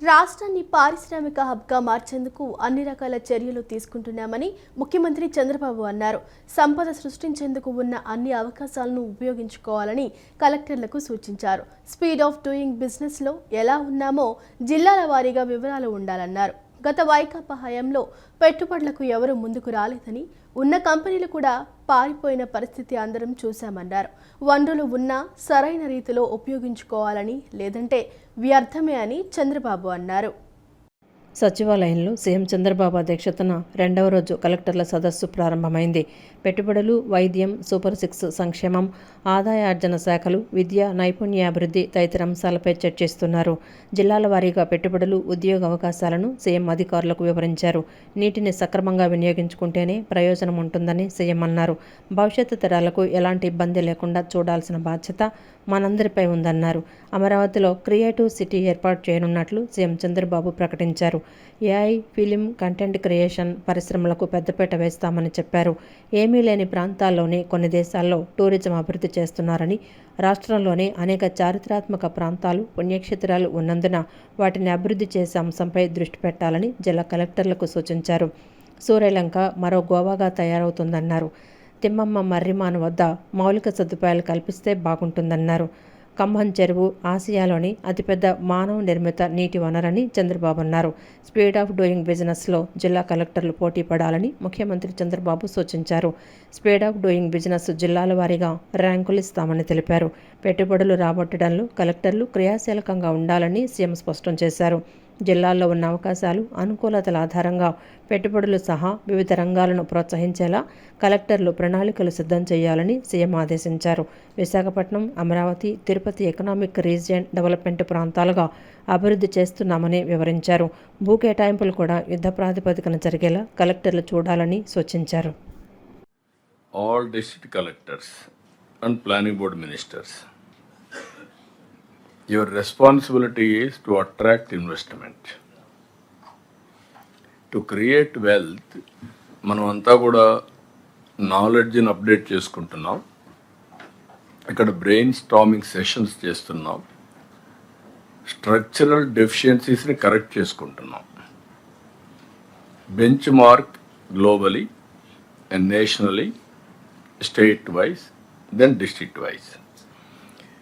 రాష్ట్రాన్ని పారిశ్రామిక హబ్గా మార్చేందుకు అన్ని రకాల చర్యలు తీసుకుంటున్నామని ముఖ్యమంత్రి చంద్రబాబు అన్నారు. సంపద సృష్టించేందుకు ఉన్న అన్ని అవకాశాలను ఉపయోగించుకోవాలని కలెక్టర్లకు సూచించారు. స్పీడ్ ఆఫ్ డూయింగ్ బిజినెస్లో ఎలా ఉన్నామో జిల్లాల వారీగా వివరాలు ఉండాలన్నారు. గత వైకాపా హయాంలో పెట్టుబడులకు ఎవరూ ముందుకు రాలేదని, ఉన్న కంపెనీలు కూడా పారిపోయిన పరిస్థితి అందరం చూశామన్నారు. వనరులు ఉన్నా సరైన రీతిలో ఉపయోగించుకోవాలని, లేదంటే వ్యర్థమే అని చంద్రబాబు అన్నారు. సచివాలయంలో సీఎం చంద్రబాబు అధ్యక్షతన 2వ రోజు కలెక్టర్ల సదస్సు ప్రారంభమైంది. పెట్టుబడులు, వైద్యం, సూపర్ 6 సంక్షేమం, ఆదాయార్జన శాఖలు, విద్య, నైపుణ్యాభివృద్ధి తదితర అంశాలపై చర్చిస్తున్నారు. జిల్లాల వారీగా పెట్టుబడులు, ఉద్యోగ అవకాశాలను సీఎం అధికారులకు వివరించారు. నీటిని సక్రమంగా వినియోగించుకుంటేనే ప్రయోజనం ఉంటుందని సీఎం అన్నారు. భవిష్యత్తు తరాలకు ఎలాంటి ఇబ్బంది లేకుండా చూడాల్సిన బాధ్యత మనందరిపై ఉందన్నారు. అమరావతిలో క్రియేటివ్ సిటీ ఏర్పాటు చేయనున్నట్లు సీఎం చంద్రబాబు ప్రకటించారు. ఏఐ, ఫిలిం, కంటెంట్ క్రియేషన్ పరిశ్రమలకు పెద్దపీట వేస్తామని చెప్పారు. ఏమీ లేని ప్రాంతాల్లోనే కొన్ని దేశాల్లో టూరిజం అభివృద్ధి చేస్తున్నారని, రాష్ట్రంలోనే అనేక చారిత్రాత్మక ప్రాంతాలు, పుణ్యక్షేత్రాలు ఉన్నందున వాటిని అభివృద్ధి చేసే అంశంపై దృష్టి పెట్టాలని జిల్లా కలెక్టర్లకు సూచించారు. సూర్యలంక మరో గోవాగా తయారవుతుందన్నారు. తిమ్మమ్మ మర్రిమాను వద్ద మౌలిక సదుపాయాలు కల్పిస్తే బాగుంటుందన్నారు. ఖమ్మం చెరువు ఆసియాలోని అతిపెద్ద మానవ నిర్మిత నీటి వనరని చంద్రబాబు అన్నారు. స్పీడ్ ఆఫ్ డూయింగ్ బిజినెస్లో జిల్లా కలెక్టర్లు పోటీ పడాలని ముఖ్యమంత్రి చంద్రబాబు సూచించారు. స్పీడ్ ఆఫ్ డూయింగ్ బిజినెస్ జిల్లాల వారీగా ర్యాంకులు ఇస్తామని తెలిపారు. పెట్టుబడులు రాబట్టడంలో కలెక్టర్లు క్రియాశీలకంగా ఉండాలని సీఎం స్పష్టం చేశారు. జిల్లాల్లో ఉన్న అవకాశాలు, అనుకూలతల ఆధారంగా పెట్టుబడులు సహా వివిధ రంగాలను ప్రోత్సహించేలా కలెక్టర్లు ప్రణాళికలు సిద్ధం చేయాలని సీఎం ఆదేశించారు. Visakhapatnam, Amaravati, Tirupati economic region development ప్రాంతాలుగా అభివృద్ధి చేస్తున్నామని వివరించారు. భూ కేటాయింపులు కూడా యుద్ధ ప్రాతిపదికన జరిగేలా కలెక్టర్లు చూడాలని సూచించారు. All district collectors and planning board ministers, your responsibility is to attract investment. To create wealth, మనం అంతా కూడా నాలెడ్జ్ని అప్డేట్ చేసుకుంటున్నాం. ఇక్కడ బ్రెయిన్ స్టార్మింగ్ సెషన్స్ చేస్తున్నాం. స్ట్రక్చరల్ డెఫిషియన్సీస్ని కరెక్ట్ చేసుకుంటున్నాం. Bench mark globally and nationally, state wise, then district wise.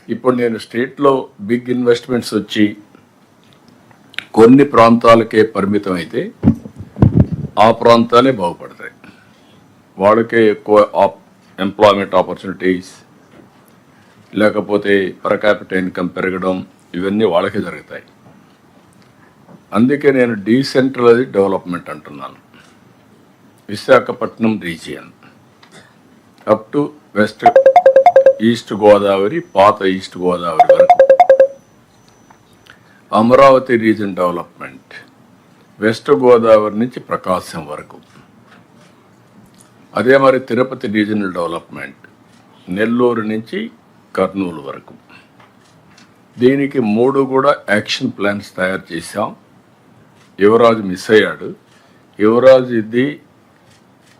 ఇప్పుడు నేను స్టేట్లో బిగ్ ఇన్వెస్ట్మెంట్స్ వచ్చి కొన్ని ప్రాంతాలకే పరిమితం అయితే ఆ ప్రాంతాలే బాగుపడతాయి. వాళ్ళకే ఎక్కువ ఎంప్లాయ్మెంట్ ఆపర్చునిటీస్, లేకపోతే పర్ క్యాపిటల్ ఇన్కమ్ పెరగడం, ఇవన్నీ వాళ్ళకే జరుగుతాయి. అందుకే నేను డీసెంట్రలైజ్డ్ డెవలప్మెంట్ అంటున్నాను. Visakhapatnam region up to west east Godavari, పాత ఈస్ట్ గోదావరి వరకు, Amaravati reason development west Godavari నుంచి ప్రకాశం వరకు, అదే మరి తిరుపతి రీజనల్ డెవలప్మెంట్ నెల్లూరు నుంచి కర్నూలు వరకు. దీనికి 3 కూడా యాక్షన్ ప్లాన్స్ తయారు చేశాం. యువరాజు మిస్ అయ్యాడు. యువరాజు ఇది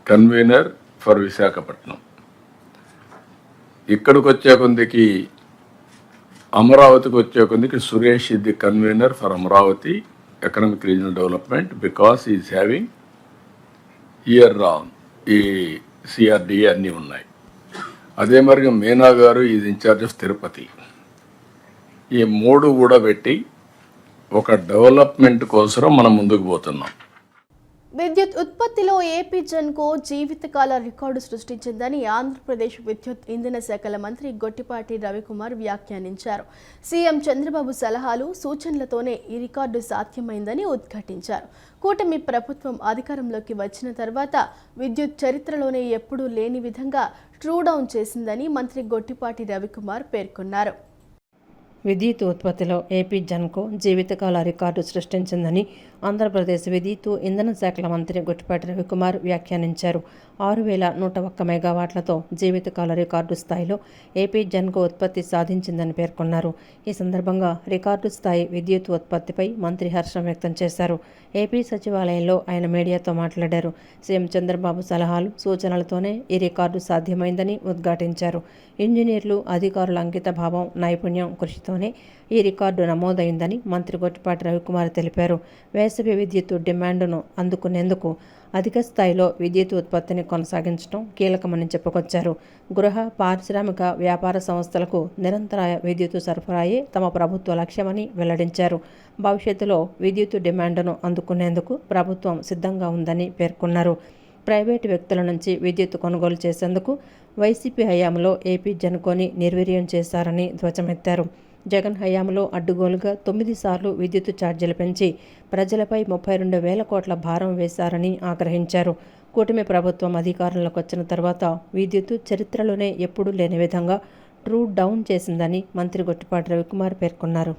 కన్వీనర్ ఫర్ విశాఖపట్నం. ఇక్కడికి వచ్చే కొందికి, అమరావతికి వచ్చే కొందికి సురేష్ ఇది convener for Amaravati economic regional development, because is having year ఈ సిఆర్డిఏ అన్నీ ఉన్నాయి. అదే మరి మీనా గారు ఈజ్ ఇన్ఛార్జ్ ఆఫ్ తిరుపతి. ఈ 3 కూడా పెట్టి ఒక డెవలప్మెంట్ కోసం మనం ముందుకు పోతున్నాం. విద్యుత్ ఉత్పత్తిలో ఏపీ జెన్కో జీవితకాల రికార్డు సృష్టించిందని ఆంధ్రప్రదేశ్ విద్యుత్ ఇంధన శాఖల మంత్రి గొట్టిపాటి రవికుమార్ వ్యాఖ్యానించారు. సీఎం చంద్రబాబు సలహాలు, సూచనలతోనే ఈ రికార్డు సాధ్యమైందని ఉద్ఘాటించారు. కూటమి ప్రభుత్వం అధికారంలోకి వచ్చిన తర్వాత విద్యుత్ చరిత్రలోనే ఎప్పుడూ లేని విధంగా ట్రూడౌన్ చేసిందని మంత్రి గొట్టిపాటి రవికుమార్ పేర్కొన్నారు. విద్యుత్ ఉత్పత్తిలో ఏపీ జెన్కో జీవితకాల రికార్డు సృష్టించిందని ఆంధ్రప్రదేశ్ విద్యుత్ ఇంధన శాఖల మంత్రి గొట్టిపాటి రవికుమార్ వ్యాఖ్యానించారు. 6,101 మెగావాట్లతో జీవితకాల రికార్డు స్థాయిలో ఏపీ జెన్కో ఉత్పత్తి సాధించిందని పేర్కొన్నారు. ఈ సందర్భంగా రికార్డు స్థాయి విద్యుత్ ఉత్పత్తిపై మంత్రి హర్షం వ్యక్తం చేశారు. ఏపీ సచివాలయంలో ఆయన మీడియాతో మాట్లాడారు. సీఎం చంద్రబాబు సలహాలు, సూచనలతోనే ఈ రికార్డు సాధ్యమైందని ఉద్ఘాటించారు. ఇంజనీర్లు, అధికారుల అంకిత భావం, నైపుణ్యం, కృషితో ఉత్పత్తితోనే ఈ రికార్డు నమోదైందని మంత్రి గొట్టిపాటి రవికుమార్ తెలిపారు. వేసవి విద్యుత్ డిమాండ్ను అందుకునేందుకు అధిక స్థాయిలో విద్యుత్ ఉత్పత్తిని కొనసాగించడం కీలకమని చెప్పుకొచ్చారు. గృహ, పారిశ్రామిక, వ్యాపార సంస్థలకు నిరంతర విద్యుత్ సరఫరాయే తమ ప్రభుత్వ లక్ష్యమని వెల్లడించారు. భవిష్యత్తులో విద్యుత్ డిమాండ్ను అందుకునేందుకు ప్రభుత్వం సిద్ధంగా ఉందని పేర్కొన్నారు. ప్రైవేటు వ్యక్తుల నుంచి విద్యుత్ కొనుగోలు చేసేందుకు వైసీపీ హయాంలో ఏపీ జెన్కోని నిర్వీర్యం చేశారని ధ్వజమెత్తారు. జగన్ హయాంలో అడ్డుగోలుగా 9 సార్లు విద్యుత్ ఛార్జీలు పెంచి ప్రజలపై 32,000 కోట్ల భారం వేశారని ఆగ్రహించారు. కూటమి ప్రభుత్వం అధికారంలోకి వచ్చిన తర్వాత విద్యుత్ చరిత్రలోనే ఎప్పుడూ లేని విధంగా ట్రూ డౌన్ చేసిందని మంత్రి గొట్టిపాటి రవికుమార్ పేర్కొన్నారు.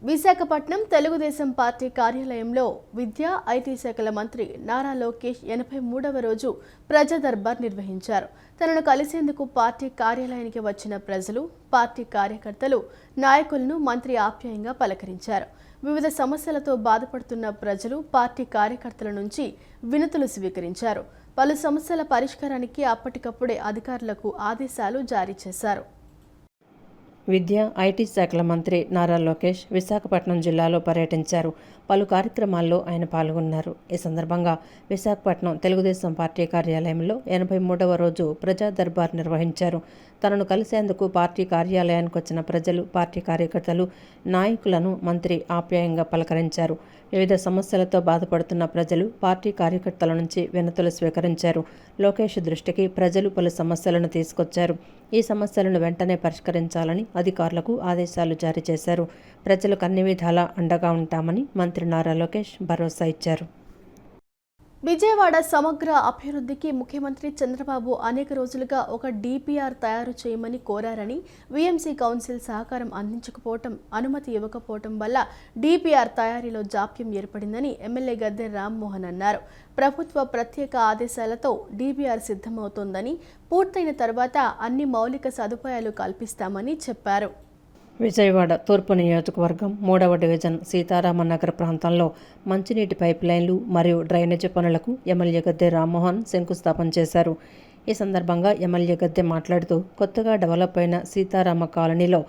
విశాఖపట్నం తెలుగుదేశం పార్టీ కార్యాలయంలో విద్యా, ఐటీ శాఖల మంత్రి నారా లోకేష్ 83వ రోజు ప్రజా దర్బార్ నిర్వహించారు. తనను కలిసేందుకు పార్టీ కార్యాలయానికి వచ్చిన ప్రజలు, పార్టీ కార్యకర్తలు, నాయకులను మంత్రి ఆప్యాయంగా పలకరించారు. వివిధ సమస్యలతో బాధపడుతున్న ప్రజలు, పార్టీ కార్యకర్తల నుంచి వినతులు స్వీకరించారు. పలు సమస్యల పరిష్కారానికి అప్పటికప్పుడే అధికారులకు ఆదేశాలు జారీ చేశారు. విద్యా, ఐటీ శాఖల మంత్రి నారా లోకేష్ విశాఖపట్నం జిల్లాలో పర్యటించారు. పలు కార్యక్రమాల్లో ఆయన పాల్గొన్నారు. ఈ సందర్భంగా విశాఖపట్నం తెలుగుదేశం పార్టీ కార్యాలయంలో 83వ రోజు ప్రజా దర్బార్ నిర్వహించారు. తనను కలిసేందుకు పార్టీ కార్యాలయానికి వచ్చిన ప్రజలు, పార్టీ కార్యకర్తలు, నాయకులను మంత్రి ఆప్యాయంగా పలకరించారు. వివిధ సమస్యలతో బాధపడుతున్న ప్రజలు, పార్టీ కార్యకర్తల నుంచి వినతులు స్వీకరించారు. లోకేష్ దృష్టికి ప్రజలు పలు సమస్యలను తీసుకొచ్చారు. ఈ సమస్యలను వెంటనే పరిష్కరించాలని అధికారులకు ఆదేశాలు జారీ చేశారు. ప్రజలకు అన్ని విధాలా అండగా ఉంటామని మంత్రి నారా లోకేష్ భరోసా ఇచ్చారు. విజయవాడ సమగ్ర అభివృద్ధికి ముఖ్యమంత్రి చంద్రబాబు అనేక రోజులుగా ఒక డిపిఆర్ తయారు చేయమని కోరారని, వీఎంసీ కౌన్సిల్ సహకారం అందించకపోవటం, అనుమతి ఇవ్వకపోవటం వల్ల డిపిఆర్ తయారీలో జాప్యం ఏర్పడిందని ఎమ్మెల్యే గద్దె రామ్మోహన్ అన్నారు. ప్రభుత్వ ప్రత్యేక ఆదేశాలతో డిపిఆర్ సిద్ధమవుతోందని, పూర్తయిన తర్వాత అన్ని మౌలిక సదుపాయాలు కల్పిస్తామని చెప్పారు. విజయవాడ తూర్పు నియోజకవర్గం 3వ డివిజన్ సీతారామనగర్ ప్రాంతంలో మంచినీటి పైప్ లైన్లు మరియు డ్రైనేజీ పనులకు ఎమ్మెల్యే గద్దె రామ్మోహన్ శంకుస్థాపన చేశారు. ఈ సందర్భంగా ఎమ్మెల్యే గద్దె మాట్లాడుతూ కొత్తగా డెవలప్ అయిన సీతారామ కాలనీలో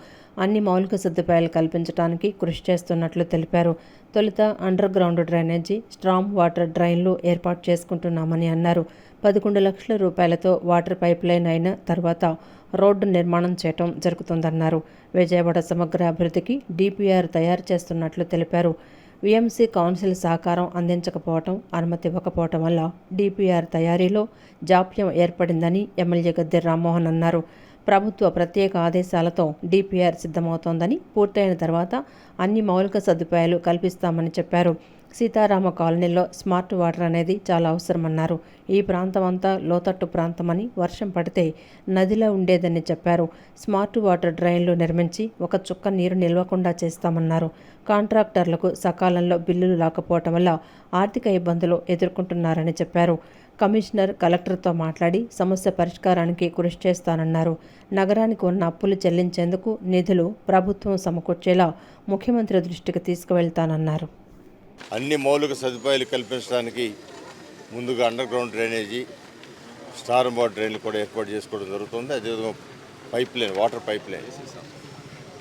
అన్ని మౌలిక సదుపాయాలు కల్పించడానికి కృషి చేస్తున్నట్లు తెలిపారు. తొలుత under ground drainage, storm water డ్రైన్లు ఏర్పాటు చేసుకుంటున్నామని అన్నారు. 11 లక్షల రూపాయలతో వాటర్ పైప్ లైన్ అయిన తర్వాత రోడ్డు నిర్మాణం చేయటం జరుగుతుందన్నారు. విజయవాడ సమగ్ర అభివృద్ధికి డిపిఆర్ తయారు చేస్తున్నట్లు తెలిపారు. వీఎంసీ కౌన్సిల్ సహకారం అందించకపోవటం, అనుమతి ఇవ్వకపోవటం వల్ల డిపిఆర్ తయారీలో జాప్యం ఏర్పడిందని ఎమ్మెల్యే గద్దె రామ్మోహన్ అన్నారు. ప్రభుత్వ ప్రత్యేక ఆదేశాలతో డిపిఆర్ సిద్ధమవుతోందని, పూర్తయిన తర్వాత అన్ని మౌలిక సదుపాయాలు కల్పిస్తామని చెప్పారు. సీతారామ కాలనీలో స్మార్ట్ వాటర్ అనేది చాలా అవసరమన్నారు. ఈ ప్రాంతం అంతా లోతట్టు ప్రాంతమని, వర్షం పడితే నదిలో ఉండేదని చెప్పారు. స్మార్ట్ వాటర్ డ్రైన్లు నిర్మించి ఒక చుక్క నీరు నిల్వకుండా చేస్తామన్నారు. కాంట్రాక్టర్లకు సకాలంలో బిల్లులు రాకపోవటం వల్ల ఆర్థిక ఇబ్బందులు ఎదుర్కొంటున్నారని చెప్పారు. కమిషనర్, కలెక్టర్తో మాట్లాడి సమస్య పరిష్కారానికి కృషి చేస్తానన్నారు. నగరానికి ఉన్న అప్పులు చెల్లించేందుకు నిధులు ప్రభుత్వం సమకూర్చేలా ముఖ్యమంత్రి దృష్టికి తీసుకువెళ్తానన్నారు. అన్ని మౌలిక సదుపాయాలు కల్పించడానికి ముందుగా under ground drainage, star water డ్రైన్లు కూడా ఏర్పాటు చేసుకోవడం జరుగుతుంది. అదేవిధంగా pipe line, water pipe line,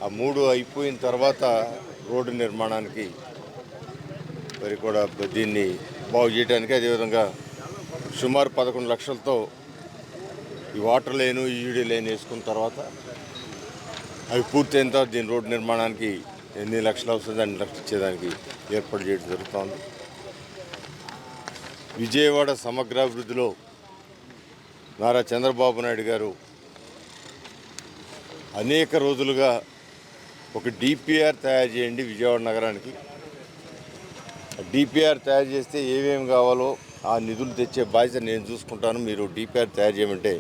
ఆ 3 అయిపోయిన తర్వాత రోడ్డు నిర్మాణానికి మరి కూడా దీన్ని బాగు చేయడానికి, అదేవిధంగా సుమారు 11 లక్షలతో ఈ వాటర్ లైను, ఈయూడీ లైన్ వేసుకున్న తర్వాత అవి పూర్తయిన తర్వాత దీని రోడ్డు నిర్మాణానికి ఎన్ని లక్షలు అవుతుంది, అన్ని లక్షలు ఇచ్చేదానికి ఏర్పాటు చేయడం జరుగుతుంది. విజయవాడ సమగ్రాభివృద్ధిలో నారా చంద్రబాబు నాయుడు గారు అనేక రోజులుగా ఒక డిపిఆర్ తయారు చేయండి విజయవాడ నగరానికి, డిపిఆర్ తయారు చేస్తే ఏమేమి కావాలో ఆ నిధులు తెచ్చే బాధ్యత నేను చూసుకుంటాను, మీరు డిపిఆర్ తయారు చేయమంటే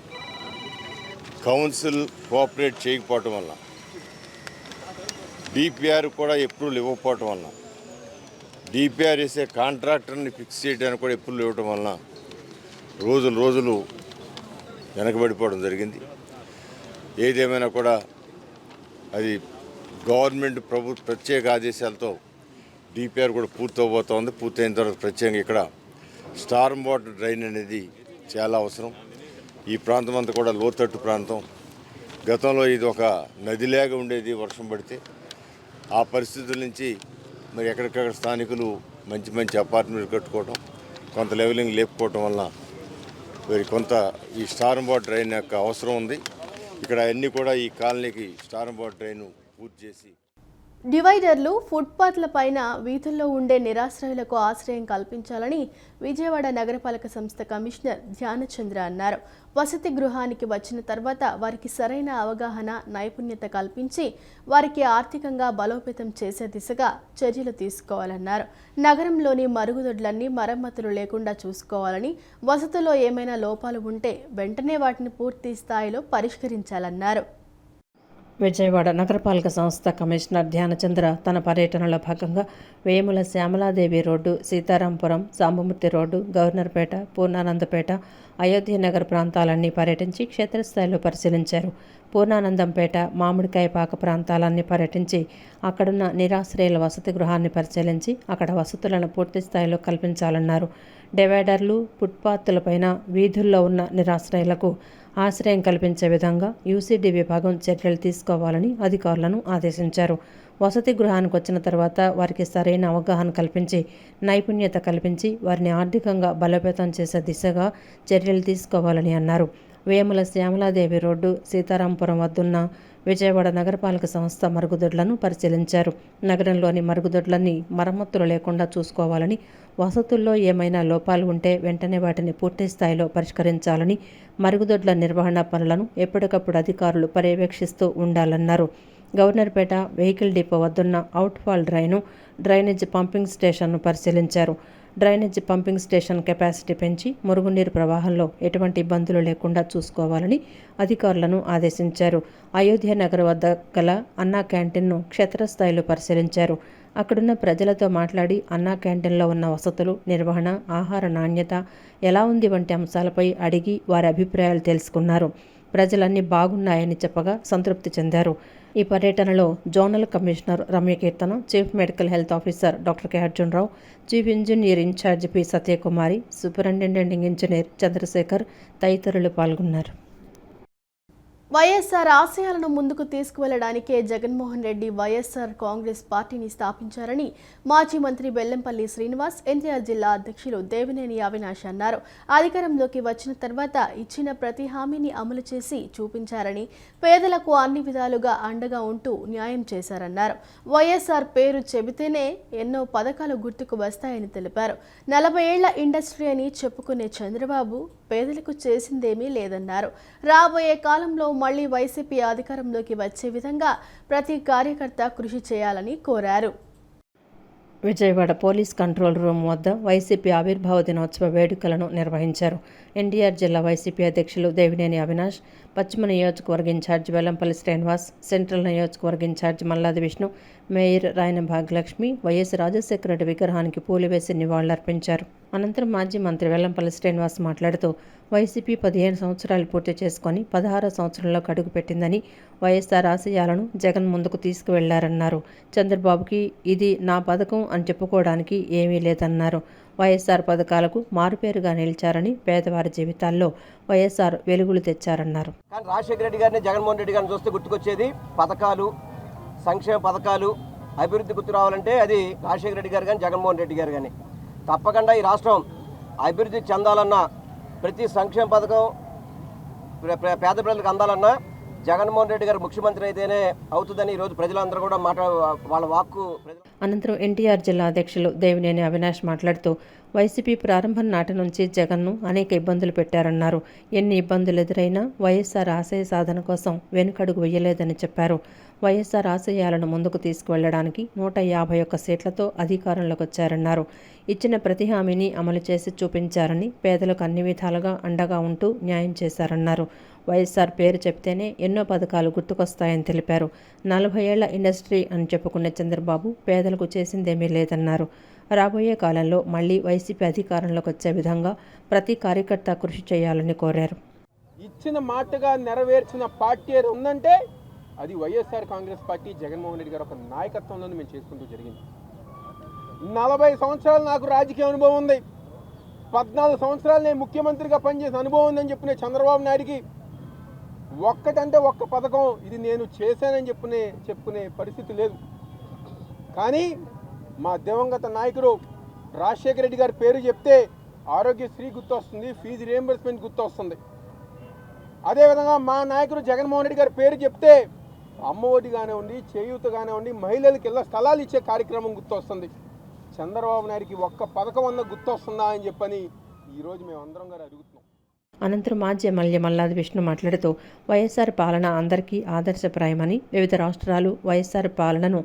కౌన్సిల్ కోఆపరేట్ చేయకపోవటం వల్ల, డిపిఆర్ కూడా ఎప్రూవల్ ఇవ్వకపోవటం వల్ల, డిపిఆర్ వేసే కాంట్రాక్టర్ని ఫిక్స్ చేయడానికి కూడా ఎప్రూవల్ ఇవ్వటం వలన రోజులు వెనకబడిపోవడం జరిగింది. ఏదేమైనా కూడా అది గవర్నమెంట్ ప్రత్యేక ఆదేశాలతో డిపిఆర్ కూడా పూర్తవబోతోంది. పూర్తయిన తర్వాత ప్రత్యేకంగా ఇక్కడ స్టార్మ్ వాటర్ డ్రైన్ అనేది చాలా అవసరం. ఈ ప్రాంతం అంతా కూడా లోతట్టు ప్రాంతం. గతంలో ఇది ఒక నదిలాగా ఉండేది వర్షం పడితే. ఆ పరిస్థితుల నుంచి మరి ఎక్కడికక్కడ స్థానికులు మంచి మంచి అపార్ట్మెంట్లు కట్టుకోవడం, కొంత లెవెలింగ్ లేపుకోవడం వల్ల మరి కొంత ఈ స్టార్మ్ వాటర్ డ్రైన్ యొక్క అవసరం ఉంది. ఇక్కడ అన్నీ కూడా ఈ కాలనీకి స్టార్మ్ వాటర్ డ్రైన్ పూర్తి చేసి డివైడర్లు, ఫుట్పాత్ల పైన వీధుల్లో ఉండే నిరాశ్రయులకు ఆశ్రయం కల్పించాలని విజయవాడ నగరపాలక సంస్థ కమిషనర్ ధ్యానచంద్ర అన్నారు. వసతి గృహానికి వచ్చిన తర్వాత వారికి సరైన అవగాహన, నైపుణ్యత కల్పించి వారికి ఆర్థికంగా బలోపేతం చేసే దిశగా చర్యలు తీసుకోవాలన్నారు. నగరంలోని మరుగుదొడ్లన్నీ మరమ్మతులు లేకుండా చూసుకోవాలని, వసతుల్లో ఏమైనా లోపాలు ఉంటే వెంటనే వాటిని పూర్తి స్థాయిలో పరిష్కరించాలన్నారు. విజయవాడ నగరపాలక సంస్థ కమిషనర్ ధ్యానచంద్ర తన పర్యటనలో భాగంగా వేముల శ్యామలాదేవి రోడ్డు, సీతారాంపురం, సాంబమూర్తి రోడ్డు, గవర్నర్పేట, పూర్ణానందపేట, అయోధ్యనగర్ ప్రాంతాలన్నీ పర్యటించి క్షేత్రస్థాయిలో పరిశీలించారు. పూర్ణానందంపేట, మామిడికాయపాక ప్రాంతాలన్నీ పర్యటించి అక్కడున్న నిరాశ్రయుల వసతి గృహాన్ని పరిశీలించి అక్కడ వసతులను పూర్తి స్థాయిలో కల్పించాలన్నారు. డివైడర్లు, ఫుట్పాత్లపైన వీధుల్లో ఉన్న నిరాశ్రయులకు ఆశ్రయం కల్పించే విధంగా యూసీడీ విభాగం చర్యలు తీసుకోవాలని అధికారులను ఆదేశించారు. వసతి గృహానికి వచ్చిన తర్వాత వారికి సరైన అవగాహన కల్పించి, నైపుణ్యత కల్పించి వారిని ఆర్థికంగా బలోపేతం చేసే దిశగా చర్యలు తీసుకోవాలని అన్నారు. వేముల శ్యామలాదేవి రోడ్డు, సీతారాంపురం వద్దున్న విజయవాడ నగరపాలక సంస్థ మరుగుదొడ్లను పరిశీలించారు. నగరంలోని మరుగుదొడ్లన్నీ మరమ్మతులు లేకుండా చూసుకోవాలని, వసతుల్లో ఏమైనా లోపాలు ఉంటే వెంటనే వాటిని పూర్తి స్థాయిలో పరిష్కరించాలని, మరుగుదొడ్ల నిర్వహణ పనులను ఎప్పటికప్పుడు అధికారులు పర్యవేక్షిస్తూ ఉండాలన్నారు. గవర్నర్పేట వెహికల్ డిపో వద్దున్న అవుట్ఫాల్ డ్రైనేజ్ పంపింగ్ స్టేషన్ను పరిశీలించారు. డ్రైనేజ్ పంపింగ్ స్టేషన్ కెపాసిటీ పెంచి మురుగునీరు ప్రవాహంలో ఎటువంటి ఇబ్బందులు లేకుండా చూసుకోవాలని అధికారులను ఆదేశించారు. అయోధ్య నగర్ వద్ద గల అన్నా క్యాంటీన్ను క్షేత్రస్థాయిలో పరిశీలించారు. అక్కడున్న ప్రజలతో మాట్లాడి అన్నా క్యాంటీన్లో ఉన్న వసతులు, నిర్వహణ, ఆహార నాణ్యత ఎలా ఉంది వంటి అంశాలపై అడిగి వారి అభిప్రాయాలు తెలుసుకున్నారు. ప్రజలన్నీ బాగున్నాయని చెప్పగా సంతృప్తి చెందారు. ఈ పర్యటనలో zonal commissioner Ramya Keerthana, chief medical health officer doctor K Arjuna Rao, chief engineer incharge P Satyakumari, superintendent engineer Chandrasekhar తదితరులు పాల్గొన్నారు. వైఎస్ఆర్ ఆశయాలను ముందుకు తీసుకువెళ్లడానికే జగన్మోహన్ రెడ్డి వైఎస్ఆర్ కాంగ్రెస్ పార్టీని స్థాపించారని మాజీ మంత్రి బెల్లంపల్లి శ్రీనివాస్, ఎన్టీఆర్ జిల్లా అధ్యక్షులు దేవినేని అవినాష్ అన్నారు. అధికారంలోకి వచ్చిన తర్వాత ఇచ్చిన ప్రతి హామీని అమలు చేసి చూపించారని, పేదలకు అన్ని విధాలుగా అండగా ఉంటూ న్యాయం చేశారన్నారు. వైఎస్ఆర్ పేరు చెబితేనే ఎన్నో పథకాలు గుర్తుకు వస్తాయని తెలిపారు. 40 ఏళ్ల ఇండస్ట్రీ అని చెప్పుకునే చంద్రబాబు పేదలకు చేసిందేమీ లేదన్నారు. రాబోయే కాలంలో మళ్లీ వైసీపీ అధికారంలోకి వచ్చే విధంగా ప్రతి కార్యకర్త కృషి చేయాలని కోరారు. విజయవాడ పోలీస్ కంట్రోల్ రూమ్ వద్ద వైసీపీ ఆవిర్భావ దినోత్సవ వేడుకలను నిర్వహించారు. ఎన్టీఆర్ జిల్లా వైసీపీ అధ్యక్షులు దేవినేని అవినాష్, పశ్చిమ నియోజకవర్గ ఇన్ఛార్జ్ వెల్లంపల్లి శ్రీనివాస్, సెంట్రల్ నియోజకవర్గ incharge Malladi Vishnu, mayor Rayana Bhagyalakshmi YS Rajasekhara Reddy విగ్రహానికి పూలు వేసి నివాళులర్పించారు. అనంతరం మాజీ మంత్రి వెల్లంపల్లి శ్రీనివాస్ మాట్లాడుతూ వైసీపీ 15 సంవత్సరాలు పూర్తి చేసుకొని 16వ సంవత్సరంలోకి అడుగుపెట్టిందని, వైఎస్ఆర్ ఆశయాలను జగన్ ముందుకు తీసుకువెళ్లారన్నారు. చంద్రబాబుకి ఇది నా పథకం అని చెప్పుకోవడానికి ఏమీ లేదన్నారు. వైఎస్ఆర్ పథకాలకు మారుపేరుగా నిలిచారని, పేదవారి జీవితాల్లో వైఎస్ఆర్ వెలుగులు తెచ్చారన్నారు. కానీ రాజశేఖర రెడ్డి గారిని, జగన్మోహన్ రెడ్డి గారిని చూస్తే గుర్తుకొచ్చేది పథకాలు, సంక్షేమ పథకాలు, అభివృద్ధి గుర్తు రావాలంటే అది రాజశేఖర రెడ్డి గారు కానీ, జగన్మోహన్ రెడ్డి గారు కానీ. తప్పకుండా ఈ రాష్ట్రం అభివృద్ధి చెందాలన్నా, ప్రతి సంక్షేమ పథకం పేద ప్రజలకు అందాలన్నా జగన్మోహన్ రెడ్డి గారు ముఖ్యమంత్రి అయితేనే అవుతుందని ఈరోజు ప్రజలందరూ కూడా వాళ్ళ వాక్కు. అనంతరం ఎన్టీఆర్ జిల్లా అధ్యక్షులు దేవినేని అవినాష్ మాట్లాడుతూ వైసీపీ ప్రారంభం నాటి నుంచి జగన్ను అనేక ఇబ్బందులు పెట్టారన్నారు. ఎన్ని ఇబ్బందులు ఎదురైనా వైఎస్ఆర్ ఆశయ సాధన కోసం వెనుకడుగు వేయలేదని చెప్పారు. వైఎస్ఆర్ ఆశయాలను ముందుకు తీసుకువెళ్లడానికి 151 సీట్లతో అధికారంలోకి వచ్చారన్నారు. ఇచ్చిన ప్రతి హామీని అమలు చేసి చూపించారని, పేదలకు అన్ని విధాలుగా అండగా ఉంటూ న్యాయం చేశారన్నారు. వైఎస్ఆర్ పేరు చెప్తేనే ఎన్నో పథకాలు గుర్తుకొస్తాయని తెలిపారు. 40 ఏళ్ల ఇండస్ట్రీ అని చెప్పుకునే చంద్రబాబు పేదలకు చేసిందేమీ లేదన్నారు. రాబోయే కాలంలో మళ్లీ వైసీపీ అధికారంలోకి వచ్చే విధంగా ప్రతి కార్యకర్త కృషి చేయాలని కోరారు. ఇచ్చిన మాటగా నెరవేర్చిన పార్టీ ఉందంటే అది వైఎస్ఆర్ కాంగ్రెస్ పార్టీ, జగన్మోహన్ రెడ్డి గారు ఒక నాయకత్వంలో మేము చేసుకుంటూ జరిగింది. 40 సంవత్సరాలు నాకు రాజకీయ అనుభవం ఉంది, 14 సంవత్సరాలు నేను ముఖ్యమంత్రిగా పనిచేసిన అనుభవం ఉందని చెప్పిన చంద్రబాబు నాయుడికి ఒక్కటంటే ఒక్క పథకం ఇది నేను చేశానని చెప్పుకునే పరిస్థితి లేదు. కానీ మా దివంగత నాయకుడు రాజశేఖర రెడ్డి గారి పేరు చెప్తే ఆరోగ్యశ్రీ గుర్తొస్తుంది, ఫీజు రియంబర్స్మెంట్ గుర్తొస్తుంది. అదేవిధంగా మా నాయకుడు జగన్మోహన్ రెడ్డి గారి పేరు చెప్తే అమ్మఒడి కానివ్వండి, చేయూత కానివ్వండి, మహిళలకు ఇళ్ల స్థలాలు ఇచ్చే కార్యక్రమం గుర్తొస్తుంది. చంద్రబాబు నాయుడికి ఒక్క పథకం అన్న గుర్తొస్తుందా అని చెప్పని ఈరోజు మేమందరం గారు అడుగుతున్నాం. అనంతరం మాజీ ఎమ్మెల్యే మల్లాది విష్ణు మాట్లాడుతూ వైఎస్ఆర్ పాలన అందరికీ ఆదర్శప్రాయమని, వివిధ రాష్ట్రాలు వైఎస్ఆర్ పాలనను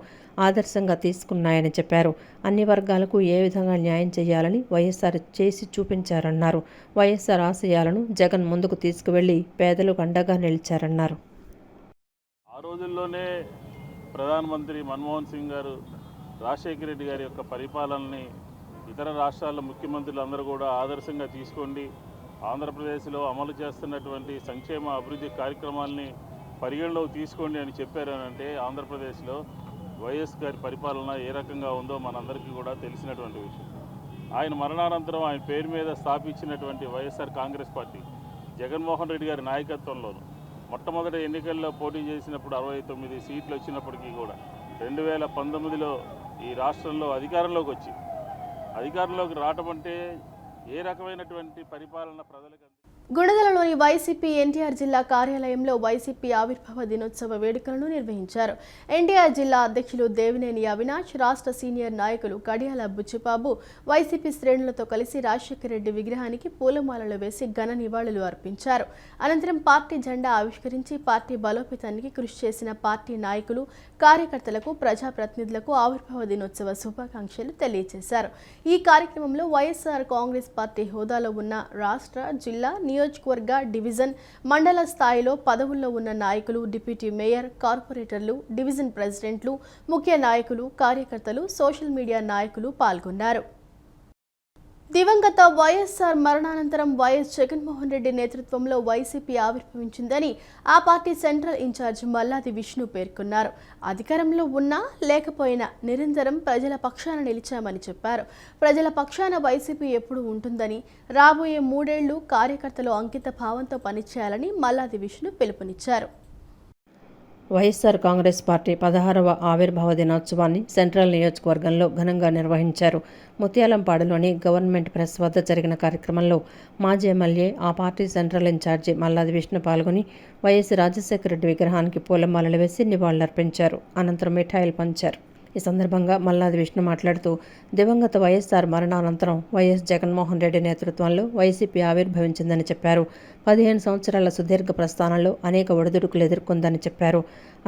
ఆదర్శంగా తీసుకున్నాయని చెప్పారు. అన్ని వర్గాలకు ఏ విధంగా న్యాయం చేయాలని వైఎస్ఆర్ చేసి చూపించారన్నారు. వైఎస్ఆర్ ఆశయాలను జగన్ ముందుకు తీసుకువెళ్లి పేదలకు అండగా నిలిచారన్నారు. ఆ రోజుల్లోనే ప్రధానమంత్రి మన్మోహన్ సింగ్ గారు రాజశేఖర రెడ్డి గారి యొక్క పరిపాలనని ఇతర రాష్ట్రాల ముఖ్యమంత్రులు అందరూ కూడా ఆదర్శంగా తీసుకోండి, ఆంధ్రప్రదేశ్లో అమలు చేస్తున్నటువంటి సంక్షేమ అభివృద్ధి కార్యక్రమాలని పరిగణలోకి తీసుకోండి అని చెప్పారు. అంటే ఆంధ్రప్రదేశ్లో వైఎస్ గారి పరిపాలన ఏ రకంగా ఉందో మనందరికీ కూడా తెలిసినటువంటి విషయం. ఆయన మరణానంతరం ఆయన పేరు మీద స్థాపించినటువంటి వైఎస్ఆర్ కాంగ్రెస్ పార్టీ జగన్మోహన్ రెడ్డి గారి నాయకత్వంలోను మొట్టమొదటి ఎన్నికల్లో పోటీ చేసినప్పుడు 69 సీట్లు వచ్చినప్పటికీ కూడా 2019లో ఈ రాష్ట్రంలో అధికారంలోకి రావటం అంటే ఏ రకమైనటువంటి పరిపాలన ప్రజలకు గుణదలలోని వైసీపీ ఎన్టీఆర్ జిల్లా కార్యాలయంలో వైసీపీ ఆవిర్భావ దినోత్సవ వేడుకలను నిర్వహించారు. ఎన్టీఆర్ జిల్లా అధ్యక్షులు దేవినేని అవినాష్, రాష్ట్ర సీనియర్ నాయకులు కడియాల బుచ్చిబాబు వైసీపీ శ్రేణులతో కలిసి రాజశేఖర రెడ్డి విగ్రహానికి పూలమాలలు వేసి ఘన నివాళులు అర్పించారు. అనంతరం పార్టీ జెండా ఆవిష్కరించి పార్టీ బలోపేతానికి కృషి చేసిన పార్టీ నాయకులు, కార్యకర్తలకు, ప్రజాప్రతినిధులకు ఆవిర్భావ దినోత్సవ శుభాకాంక్షలు తెలియజేశారు. ఈ కార్యక్రమంలో వైఎస్ఆర్ కాంగ్రెస్ పార్టీ హోదాలో ఉన్న రాష్ట్ర, జిల్లా, నియోజకవర్గ, డివిజన్, మండల స్థాయిలో పదవుల్లో ఉన్న నాయకులు, డిప్యూటీ మేయర్, కార్పొరేటర్లు, డివిజన్ ప్రెసిడెంట్లు, ముఖ్య నాయకులు, కార్యకర్తలు, సోషల్ మీడియా నాయకులు పాల్గొన్నారు. దివంగత వైఎస్ఆర్ మరణానంతరం వైఎస్ జగన్మోహన్ రెడ్డి నేతృత్వంలో వైసీపీ ఆవిర్భవించిందని ఆ పార్టీ సెంట్రల్ ఇన్ఛార్జ్ మల్లాది విష్ణు పేర్కొన్నారు. అధికారంలో ఉన్నా లేకపోయినా నిరంతరం ప్రజల పక్షాన నిలిచామని చెప్పారు. ప్రజల పక్షాన వైసీపీ ఎప్పుడూ ఉంటుందని, రాబోయే 3 ఏళ్లు కార్యకర్తలు అంకిత భావంతో పనిచేయాలని మల్లాది విష్ణు పిలుపునిచ్చారు. వైఎస్ఆర్ కాంగ్రెస్ పార్టీ 16వ ఆవిర్భావ దినోత్సవాన్ని సెంట్రల్ నియోజకవర్గంలో ఘనంగా నిర్వహించారు. ముత్యాలంపాడులోని గవర్నమెంట్ ప్రెస్ వద్ద జరిగిన కార్యక్రమంలో మాజీ ఎమ్మెల్యే, ఆ పార్టీ సెంట్రల్ ఇన్ఛార్జి మల్లాది విష్ణు పాల్గొని వైఎస్ రాజశేఖర రెడ్డి విగ్రహానికి పూలమాలలు వేసి నివాళులర్పించారు. అనంతరం మిఠాయిలు పంచారు. ఈ సందర్భంగా మల్లాది విష్ణు మాట్లాడుతూ దివంగత వైఎస్ఆర్ మరణానంతరం వైఎస్ జగన్మోహన్ రెడ్డి నేతృత్వంలో వైసీపీ ఆవిర్భవించిందని చెప్పారు. 15 సంవత్సరాల సుదీర్ఘ ప్రస్థానంలో అనేక ఒడిదుడుకులు ఎదుర్కొందని చెప్పారు.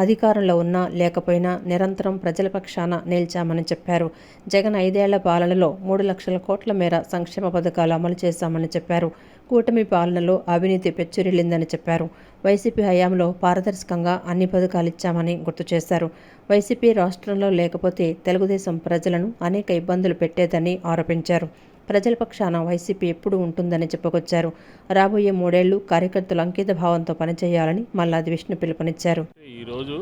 అధికారంలో ఉన్నా లేకపోయినా నిరంతరం ప్రజల పక్షాన నిలిచామని చెప్పారు. జగన్ 5 ఏళ్ల పాలనలో 3 లక్షల కోట్ల మేర సంక్షేమ పథకాలు అమలు చేశామని చెప్పారు. కూటమి పాలనలో అవినీతి పెచ్చురిల్లిందని చెప్పారు. వైసీపీ హయాంలో పారదర్శకంగా అన్ని పథకాలు ఇచ్చామని గుర్తు చేశారు. వైసీపీ రాష్ట్రంలో లేకపోతే తెలుగుదేశం ప్రజలను అనేక ఇబ్బందులు పెట్టేదని ఆరోపించారు. ప్రజల పక్షాన వైసీపీ ఎప్పుడూ ఉంటుందని చెప్పుకొచ్చారు. రాబోయే 3 ఏళ్లు కార్యకర్తలు అంకిత భావంతో పనిచేయాలని మల్లాది విష్ణు పిలుపునిచ్చారు. ఈరోజు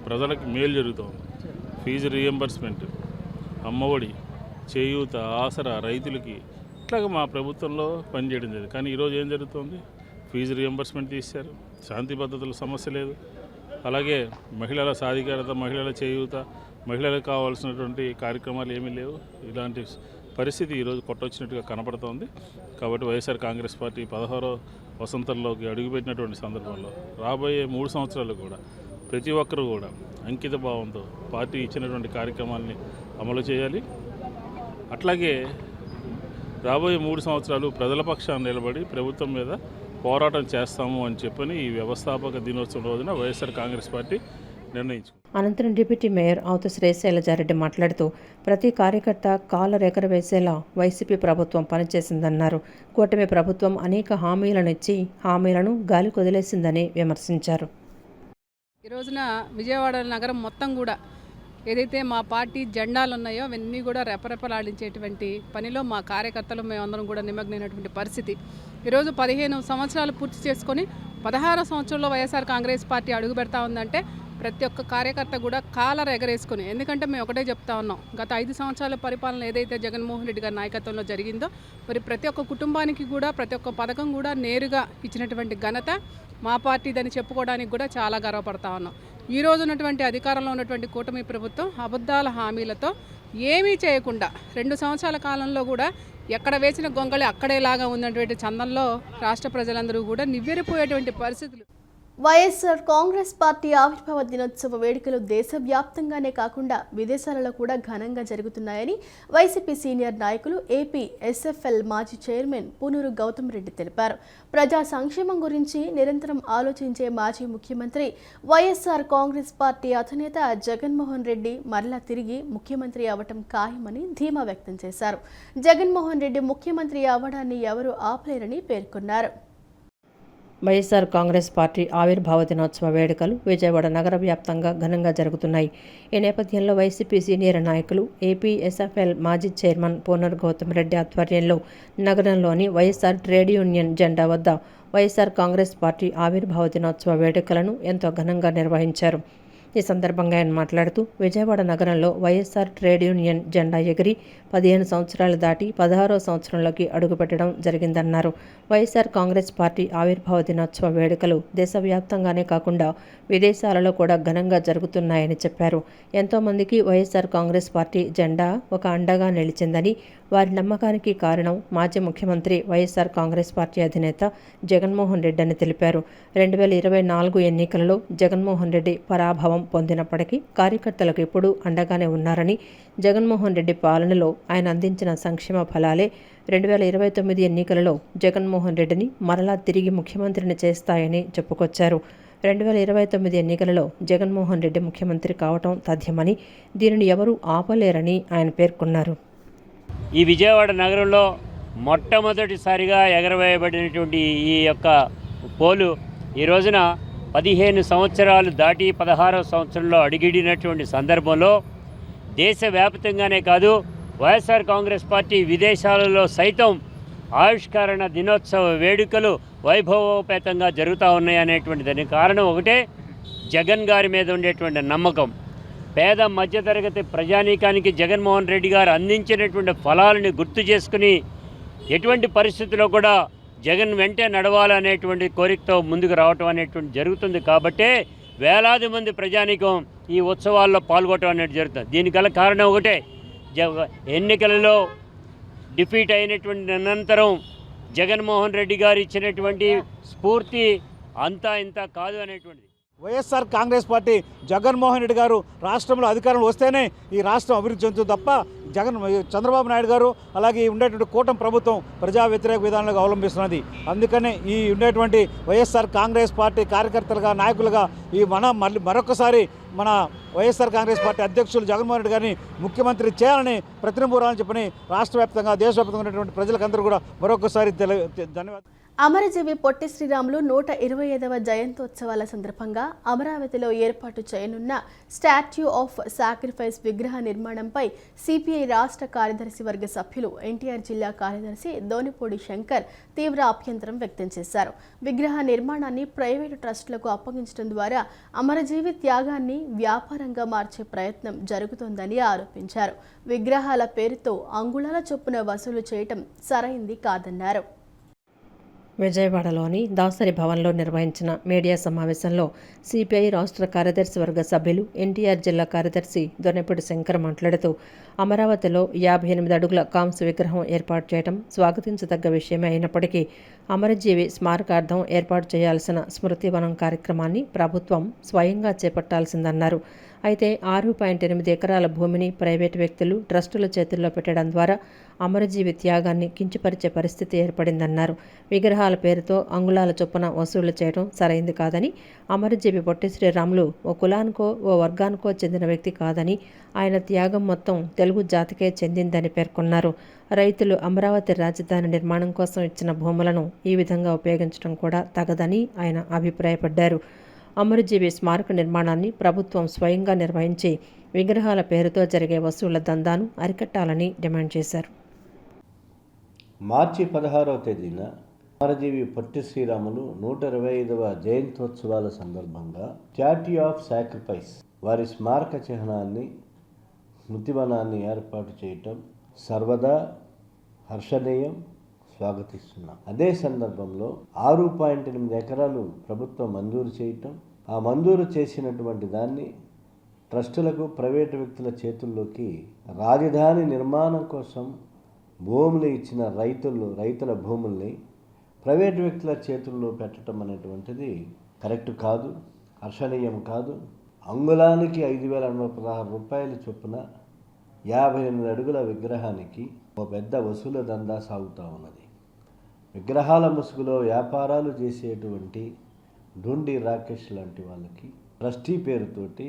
ప్రజలకు మేలు జరుగుతోంది. ఫీజు రియంబర్స్మెంట్, అమ్మఒడి, చేయూత, ఆసరా, రైతులకి ఇట్లాగా మా ప్రభుత్వంలో పనిచేయడం జరిగింది. కానీ ఈరోజు ఏం జరుగుతుంది? ఫీజు రియంబర్స్మెంట్ తీశారు, శాంతి భద్రతల సమస్య లేదు, అలాగే మహిళల సాధికారత, మహిళల చేయూత, మహిళలకు కావాల్సినటువంటి కార్యక్రమాలు ఏమీ లేవు. ఇలాంటి పరిస్థితి ఈరోజు కొట్టొచ్చినట్టుగా కనపడుతోంది. కాబట్టి వైఎస్ఆర్ కాంగ్రెస్ పార్టీ 16వ వసంతంలోకి అడుగుపెట్టినటువంటి సందర్భంలో రాబోయే 3 సంవత్సరాలు కూడా ప్రతి ఒక్కరూ కూడా అంకిత భావంతో పార్టీ ఇచ్చినటువంటి కార్యక్రమాలని అమలు చేయాలి. అట్లాగే రాబోయే 3 సంవత్సరాలు ప్రజల పక్షాన నిలబడి ప్రభుత్వం మీద పోరాటం చేస్తాము అని చెప్పని ఈ వ్యవస్థాపక దినోత్సవం రోజున వైఎస్ఆర్ కాంగ్రెస్ పార్టీ నిర్ణయించుకుంది. అనంతరం డిప్యూటీ మేయర్ అవుతు శ్రీశైలజారెడ్డి మాట్లాడుతూ ప్రతి కార్యకర్త కాళ్ళ రెగరవేసేలా వైసీపీ ప్రభుత్వం పనిచేసిందన్నారు. కూటమి ప్రభుత్వం అనేక హామీలను ఇచ్చి హామీలను గాలి కొదిలేసిందని విమర్శించారు. ఈ రోజున విజయవాడ నగరం మొత్తం కూడా ఏదైతే మా పార్టీ జెండాలు ఉన్నాయో అవన్నీ కూడా రెపరెపలాడించేటువంటి పనిలో మా కార్యకర్తలు మేమందరం కూడా నిమగ్నమైనటువంటి పరిస్థితి. ఈరోజు 15 సంవత్సరాలు పూర్తి చేసుకొని 16వ సంవత్సరంలో వైఎస్ఆర్ కాంగ్రెస్ పార్టీ అడుగు పెడతా ఉందంటే ప్రతి ఒక్క కార్యకర్త కూడా కాలర్ ఎగరేసుకుని, ఎందుకంటే మేము ఒకటే చెప్తా ఉన్నాం, గత 5 సంవత్సరాల పరిపాలన ఏదైతే జగన్మోహన్ రెడ్డి గారి నాయకత్వంలో జరిగిందో మరి ప్రతి ఒక్క కుటుంబానికి కూడా ప్రతి ఒక్క పథకం కూడా నేరుగా ఇచ్చినటువంటి ఘనత మా పార్టీదని చెప్పుకోవడానికి కూడా చాలా గర్వపడతా ఉన్నాం. ఈ రోజు ఉన్నటువంటి అధికారంలో ఉన్నటువంటి కూటమి ప్రభుత్వం అబద్ధాల హామీలతో ఏమీ చేయకుండా 2 సంవత్సరాల కాలంలో కూడా ఎక్కడ వేసిన గొంగళి అక్కడేలాగా ఉన్నటువంటి చందంలో రాష్ట్ర ప్రజలందరూ కూడా నివ్వెరపోయేటువంటి పరిస్థితులు. వైఎస్ఆర్ కాంగ్రెస్ పార్టీ ఆవిర్భావ దినోత్సవ వేడుకలు దేశవ్యాప్తంగానే కాకుండా విదేశాలలో కూడా ఘనంగా జరుగుతున్నాయని వైసీపీ సీనియర్ నాయకులు ఏపీ ఎస్ఎఫ్ఎల్ మాజీ చైర్మన్ పూనూరు గౌతమ్ రెడ్డి తెలిపారు. ప్రజా సంక్షేమం గురించి నిరంతరం ఆలోచించే మాజీ ముఖ్యమంత్రి వైఎస్ఆర్ కాంగ్రెస్ పార్టీ అధినేత జగన్మోహన్ రెడ్డి మరలా తిరిగి ముఖ్యమంత్రి అవ్వటం ఖాయమని ధీమా వ్యక్తం చేశారు. జగన్మోహన్ రెడ్డి ముఖ్యమంత్రి అవ్వడాన్ని ఎవరూ ఆపలేరని పేర్కొన్నారు. వైఎస్ఆర్ కాంగ్రెస్ పార్టీ ఆవిర్భావ దినోత్సవ వేడుకలు విజయవాడ నగర వ్యాప్తంగా ఘనంగా జరుగుతున్నాయి. ఈ నేపథ్యంలో వైసీపీ సీనియర్ నాయకులు ఏపీ ఎస్ఎఫ్ఎల్ మాజీ చైర్మన్ పూనూరు గౌతమ్ రెడ్డి ఆధ్వర్యంలో నగరంలోని వైఎస్ఆర్ ట్రేడ్ యూనియన్ జెండా వద్ద వైఎస్ఆర్ కాంగ్రెస్ పార్టీ ఆవిర్భావ దినోత్సవ వేడుకలను ఎంతో ఘనంగా నిర్వహించారు. ఈ సందర్భంగా ఆయన మాట్లాడుతూ విజయవాడ నగరంలో వైఎస్ఆర్ ట్రేడ్ యూనియన్ జెండా ఎగిరి 15 సంవత్సరాలు దాటి 16వ సంవత్సరంలోకి అడుగుపెట్టడం జరిగిందన్నారు. వైఎస్ఆర్ కాంగ్రెస్ పార్టీ ఆవిర్భావ దినోత్సవ వేడుకలు దేశవ్యాప్తంగానే కాకుండా విదేశాలలో కూడా ఘనంగా జరుగుతున్నాయని చెప్పారు. ఎంతోమందికి వైఎస్ఆర్ కాంగ్రెస్ పార్టీ జెండా ఒక అండగా నిలిచిందని, వారి నమ్మకానికి కారణం మాజీ ముఖ్యమంత్రి వైఎస్ఆర్ కాంగ్రెస్ పార్టీ అధినేత జగన్మోహన్ రెడ్డి అని తెలిపారు. 2024 ఎన్నికలలో జగన్మోహన్ రెడ్డి పరాభవం పొందినప్పటికీ కార్యకర్తలకు ఎప్పుడూ అండగానే ఉన్నారని, జగన్మోహన్ రెడ్డి పాలనలో ఆయన అందించిన సంక్షేమ ఫలాలే 2029 ఎన్నికలలో జగన్మోహన్ రెడ్డిని మరలా తిరిగి ముఖ్యమంత్రిని చేస్తాయని చెప్పుకొచ్చారు. 2029 ఎన్నికలలో జగన్మోహన్ రెడ్డి ముఖ్యమంత్రి కావటం తథ్యమని, దీనిని ఎవరూ ఆపలేరని ఆయన పేర్కొన్నారు. ఈ విజయవాడ నగరంలో మొట్టమొదటిసారిగా ఎగరవేయబడినటువంటి ఈ యొక్క పోలు ఈ రోజున 15 సంవత్సరాలు దాటి 16వ సంవత్సరంలో అడుగిడినటువంటి సందర్భంలో దేశవ్యాప్తంగానే కాదు, వైఎస్ఆర్ కాంగ్రెస్ పార్టీ విదేశాలలో సైతం ఆవిష్కరణ దినోత్సవ వేడుకలు వైభవోపేతంగా జరుగుతూ ఉన్నాయి అనేటువంటి దానికి కారణం ఒకటే, జగన్ గారి మీద ఉండేటువంటి నమ్మకం. పేద మధ్యతరగతి ప్రజానీకానికి జగన్మోహన్ రెడ్డి గారు అందించినటువంటి ఫలాలను గుర్తు చేసుకుని ఎటువంటి పరిస్థితుల్లో కూడా జగన్ వెంటే నడవాలనేటువంటి కోరికతో ముందుకు రావటం అనేటువంటి జరుగుతుంది. కాబట్టే వేలాది మంది ప్రజానీకం ఈ ఉత్సవాల్లో పాల్గొనడం అనేది జరుగుతుంది. దీనికల్ల కారణం ఒకటే, ఎన్నికలలో డిఫీట్ అయినటువంటి అనంతరం జగన్మోహన్ రెడ్డి గారు ఇచ్చినటువంటి స్ఫూర్తి అంతా ఇంత కాదు అనేటువంటిది. వైఎస్ఆర్ కాంగ్రెస్ పార్టీ జగన్మోహన్ రెడ్డి గారు రాష్ట్రంలో అధికారంలో వస్తేనే ఈ రాష్ట్రం అభివృద్ధి చెందుతుంది తప్ప చంద్రబాబు నాయుడు గారు అలాగే ఉండేటువంటి కూటమి ప్రభుత్వం ప్రజా వ్యతిరేక విధానాలకు అవలంబిస్తున్నది. అందుకనే ఈ ఉండేటువంటి వైఎస్ఆర్ కాంగ్రెస్ పార్టీ కార్యకర్తలుగా, నాయకులుగా మరొకసారి మన వైఎస్ఆర్ కాంగ్రెస్ పార్టీ అధ్యక్షులు జగన్మోహన్ రెడ్డి గారిని ముఖ్యమంత్రి చేయాలని ప్రతినింపురాలని చెప్పని రాష్ట్ర వ్యాప్తంగా, దేశవ్యాప్తంగా ఉన్నటువంటి ప్రజలకందరూ కూడా మరొకసారి ధన్యవాదాలు. అమరజీవి పొట్టి శ్రీరాములు 125వ జయంతోత్సవాల సందర్భంగా అమరావతిలో ఏర్పాటు చేయనున్న స్టాట్యూ ఆఫ్ సాక్రిఫైస్ విగ్రహ నిర్మాణంపై సిపిఐ రాష్ట్ర కార్యదర్శి వర్గ సభ్యులు ఎన్టీఆర్ జిల్లా కార్యదర్శి దోనిపూడి శంకర్ తీవ్ర అభ్యంతరం వ్యక్తం చేశారు. విగ్రహ నిర్మాణాన్ని ప్రైవేటు ట్రస్టులకు అప్పగించడం ద్వారా అమరజీవి త్యాగాన్ని వ్యాపారంగా మార్చే ప్రయత్నం జరుగుతోందని ఆరోపించారు. విగ్రహాల పేరుతో అంగుళాల చొప్పున వసూలు చేయటం సరైంది కాదన్నారు. విజయవాడలోని దాసరి భవన్లో నిర్వహించిన మీడియా సమావేశంలో సిపిఐ రాష్ట్ర కార్యదర్శి వర్గ సభ్యులు ఎన్టీఆర్ జిల్లా కార్యదర్శి దొనెపూడి శంకర్ మాట్లాడుతూ అమరావతిలో 58 అడుగుల కాంస్య విగ్రహం ఏర్పాటు చేయడం స్వాగతించదగ్గ విషయమే అయినప్పటికీ అమరజీవి స్మారకార్థం ఏర్పాటు చేయాల్సిన స్మృతివనం కార్యక్రమాన్ని ప్రభుత్వం స్వయంగా చేపట్టాల్సిందన్నారు. అయితే 6.8 ఎకరాల భూమిని ప్రైవేటు వ్యక్తులు, ట్రస్టుల చేతుల్లో పెట్టడం ద్వారా అమరజీవి త్యాగాన్ని కించపరిచే పరిస్థితి ఏర్పడిందన్నారు. విగ్రహాల పేరుతో అంగుళాల చొప్పున వసూలు చేయడం సరైంది కాదని, అమరజీవి పొట్టి శ్రీరాములు ఓ కులానికో ఓ వర్గానికో చెందిన వ్యక్తి కాదని, ఆయన త్యాగం మొత్తం తెలుగు జాతికే చెందిందని పేర్కొన్నారు. రైతులు అమరావతి రాజధాని నిర్మాణం కోసం ఇచ్చిన భూములను ఈ విధంగా ఉపయోగించడం కూడా తగదని ఆయన అభిప్రాయపడ్డారు. అమరజీవి స్మారక నిర్మాణాన్ని ప్రభుత్వం స్వయంగా నిర్వహించి విగ్రహాల పేరుతో జరిగే వసూళ్ల దందాను అరికట్టాలని డిమాండ్ చేశారు. మార్చి 16వ తేదీన అమరజీవి పొట్టి శ్రీరాములు 125వ జయంత్యోత్సవాల సందర్భంగా స్టాట్యూ ఆఫ్ సాక్రిఫైస్ వారి స్మారక చిహ్నాన్ని స్మృతివనాన్ని ఏర్పాటు చేయటం సర్వదా హర్షణీయం, స్వాగతిస్తున్నాం. అదే సందర్భంలో 6.8 ఎకరాలు ప్రభుత్వం మంజూరు చేయటం, ఆ మంజూరు చేసినటువంటి దాన్ని ట్రస్టులకు, ప్రైవేటు వ్యక్తుల చేతుల్లోకి రాజధాని నిర్మాణం కోసం భూములు ఇచ్చిన రైతుల భూముల్ని ప్రైవేటు వ్యక్తుల చేతుల్లో పెట్టడం అనేటువంటిది కరెక్ట్ కాదు, హర్షణీయం కాదు. అంగుళానికి 5,216 రూపాయలు చొప్పున 58 అడుగుల విగ్రహానికి ఒక పెద్ద వసూలు దందా సాగుతూ ఉన్నది. విగ్రహాల ముసుగులో వ్యాపారాలు చేసేటువంటి డుండి రాకేష్ లాంటి వాళ్ళకి ట్రస్టీ పేరుతోటి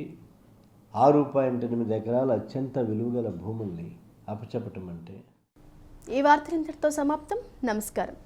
6.8 ఎకరాల అత్యంత విలువగల భూముల్ని అప్పచెప్పటం అంటే. ఈ వార్తలు ఇంతటితో సమాప్తం. నమస్కారం.